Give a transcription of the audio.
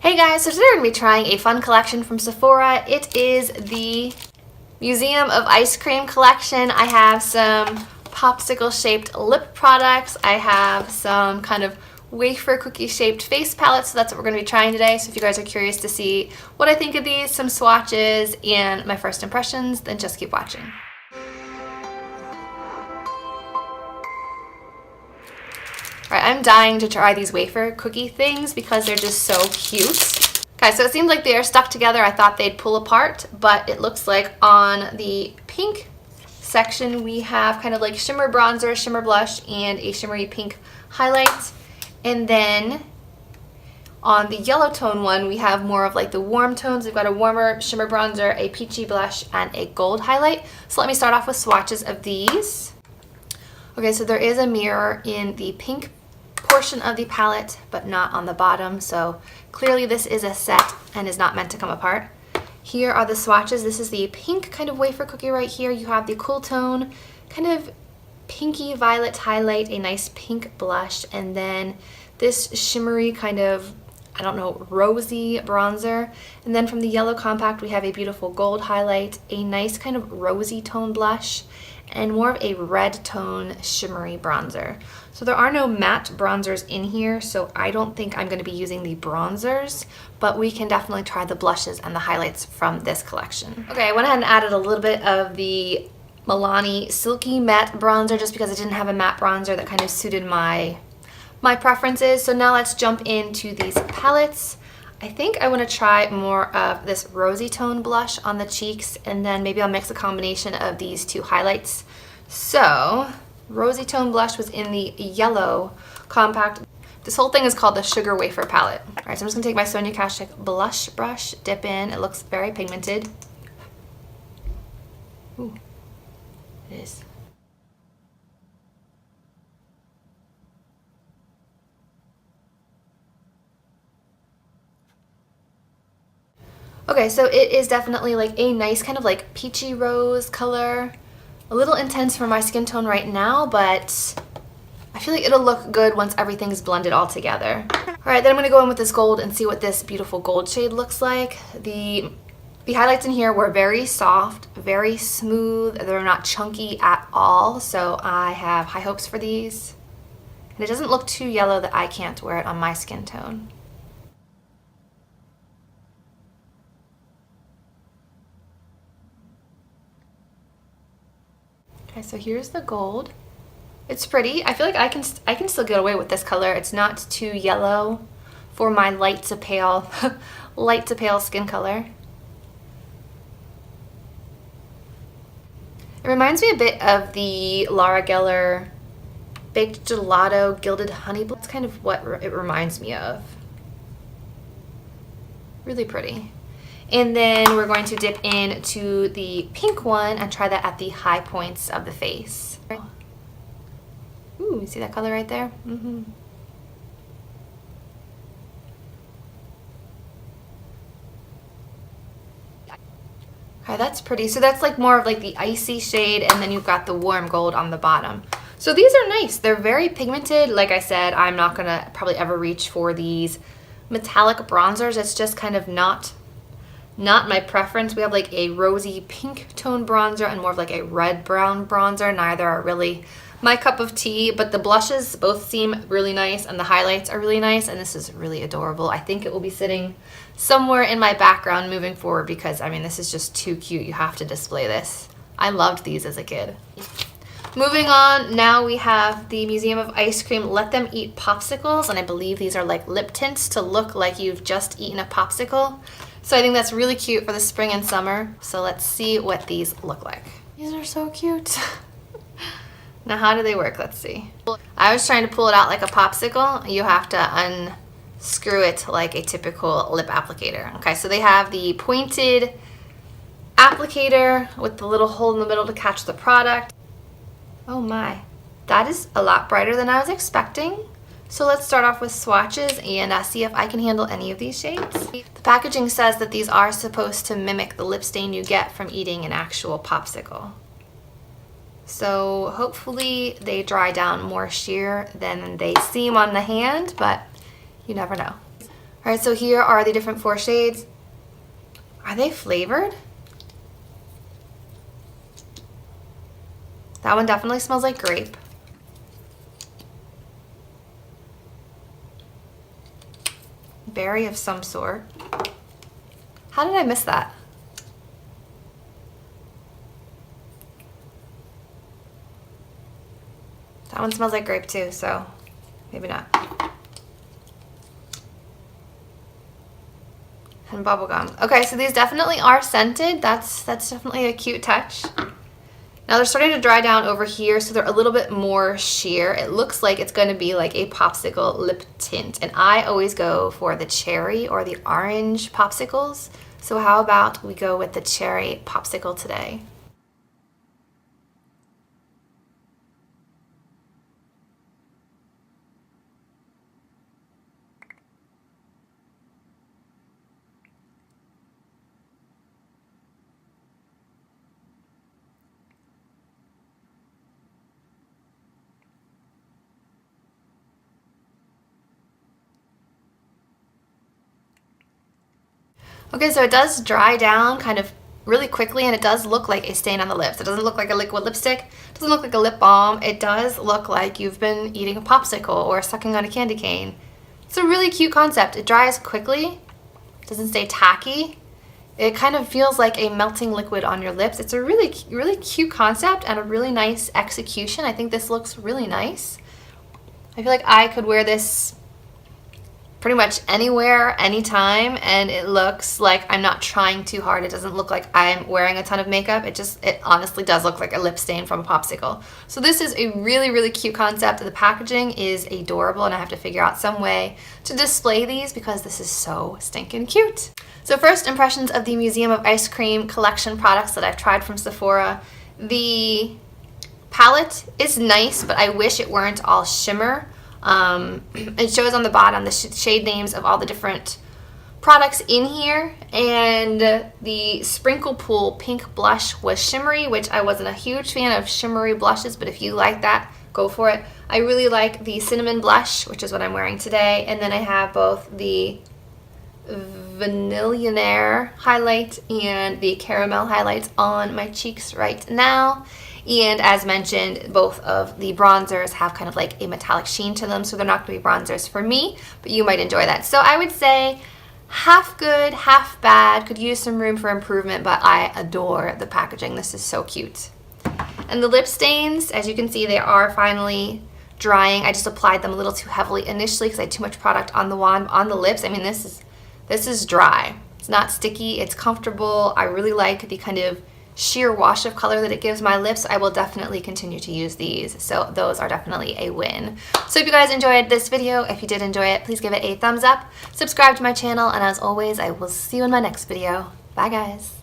Hey guys, so today we're going to be trying a fun collection from Sephora. It is the Museum of Ice Cream collection. I have some popsicle shaped lip products. I have some kind of wafer cookie shaped face palettes, so that's what we're going to be trying today. So if you guys are curious to see what I think of these, some swatches, and my first impressions, then just keep watching. Alright, I'm dying to try these wafer cookie things because they're just so cute. Okay, so it seems like they are stuck together. I thought they'd pull apart, but it looks like on the pink section we have kind of like shimmer bronzer, shimmer blush, and a shimmery pink highlight. And then on the yellow tone one, we have more of like the warm tones. We've got a warmer shimmer bronzer, a peachy blush, and a gold highlight. So let me start off with swatches of these. Okay, so there is a mirror in the pink portion of the palette, but not on the bottom. So clearly this is a set and is not meant to come apart. Here are the swatches. This is the pink kind of wafer cookie right here. You have the cool tone, kind of pinky violet highlight, a nice pink blush, and then this shimmery kind of, I don't know, rosy bronzer. And then from the yellow compact, we have a beautiful gold highlight, a nice kind of rosy tone blush, and more of a red tone shimmery bronzer. So there are no matte bronzers in here, so I don't think I'm going to be using the bronzers, but we can definitely try the blushes and the highlights from this collection. Okay, I went ahead and added a little bit of the Milani Silky Matte Bronzer just because I didn't have a matte bronzer that kind of suited my preferences. So now let's jump into these palettes. I think I want to try more of this rosy tone blush on the cheeks, and then maybe I'll mix a combination of these two highlights. So, rosy tone blush was in the yellow compact. This whole thing is called the Sugar Wafer palette. All right, so I'm just going to take my Sonia Kashuk blush brush, dip in. It looks very pigmented. Ooh, it is. Okay, so it is definitely like a nice kind of like peachy rose color. A little intense for my skin tone right now, but I feel like it'll look good once everything's blended all together. Alright, then I'm going to go in with this gold and see what this beautiful gold shade looks like. The highlights in here were very soft, very smooth. They're not chunky at all, so I have high hopes for these. And it doesn't look too yellow that I can't wear it on my skin tone. Okay, so here's the gold. It's pretty. I feel like I can still get away with this color. It's not too yellow for my light to pale light to pale skin color. It reminds me a bit of the Laura Geller Baked Gelato Gilded Honey. That's kind of what it reminds me of. Really pretty. And then we're going to dip into the pink one and try that at the high points of the face. Ooh, you see that color right there? Mm-hmm. Okay, that's pretty. So that's like more of like the icy shade, and then you've got the warm gold on the bottom. So these are nice. They're very pigmented. Like I said, I'm not gonna probably ever reach for these metallic bronzers. It's just kind of not my preference. We have like a rosy pink tone bronzer and more of like a red brown bronzer. Neither are really my cup of tea, but the blushes both seem really nice and the highlights are really nice, and this is really adorable. I think it will be sitting somewhere in my background moving forward because, I mean, this is just too cute. You have to display this. I loved these as a kid. Moving on, now we have the Museum of Ice Cream Let Them Eat Popsicles, and I believe these are like lip tints to look like you've just eaten a popsicle. So I think that's really cute for the spring and summer. So let's see what these look like. These are so cute. Now how do they work? Let's see. I was trying to pull it out like a popsicle. You have to unscrew it like a typical lip applicator. Okay, so they have the pointed applicator with the little hole in the middle to catch the product. Oh my, that is a lot brighter than I was expecting. So let's start off with swatches and see if I can handle any of these shades. The packaging says that these are supposed to mimic the lip stain you get from eating an actual popsicle. So hopefully they dry down more sheer than they seem on the hand, but you never know. All right, so here are the different 4 shades. Are they flavored? That one definitely smells like grape. Berry of some sort. How did I miss that? That one smells like grape too, so maybe not. And bubblegum. Okay, so these definitely are scented. That's definitely a cute touch. Now they're starting to dry down over here, so they're a little bit more sheer. It looks like it's going to be like a popsicle lip tint, and I always go for the cherry or the orange popsicles. So how about we go with the cherry popsicle today? Okay, so it does dry down kind of really quickly, and it does look like a stain on the lips. It doesn't look like a liquid lipstick. It doesn't look like a lip balm. It does look like you've been eating a popsicle or sucking on a candy cane. It's a really cute concept. It dries quickly. It doesn't stay tacky. It kind of feels like a melting liquid on your lips. It's a really, really cute concept and a really nice execution. I think this looks really nice. I feel like I could wear this pretty much anywhere, anytime, and it looks like I'm not trying too hard. It doesn't look like I'm wearing a ton of makeup. It honestly does look like a lip stain from a popsicle. So this is a really, really cute concept. The packaging is adorable, and I have to figure out some way to display these because this is so stinking cute. So first impressions of the Museum of Ice Cream collection products that I've tried from Sephora. The palette is nice, but I wish it weren't all shimmer. It shows on the bottom the shade names of all the different products in here, and the Sprinkle Pool pink blush was shimmery, which I wasn't a huge fan of shimmery blushes, but if you like that, go for it. I really like the cinnamon blush, which is what I'm wearing today, and then I have both the Vanillionaire highlight and the caramel highlights on my cheeks right now. And as mentioned, both of the bronzers have kind of like a metallic sheen to them, so they're not going to be bronzers for me, but you might enjoy that. So I would say half good, half bad, could use some room for improvement, but I adore the packaging. This is so cute. And the lip stains, as you can see, they are finally drying. I just applied them a little too heavily initially because I had too much product on the wand. On the lips, I mean, this is dry. It's not sticky, it's comfortable. I really like the kind of sheer wash of color that it gives my lips. I will definitely continue to use these, so those are definitely a win. So if you guys enjoyed this video, if you did enjoy it, please give it a thumbs up, subscribe to my channel, and as always, I will see you in my next video. Bye guys.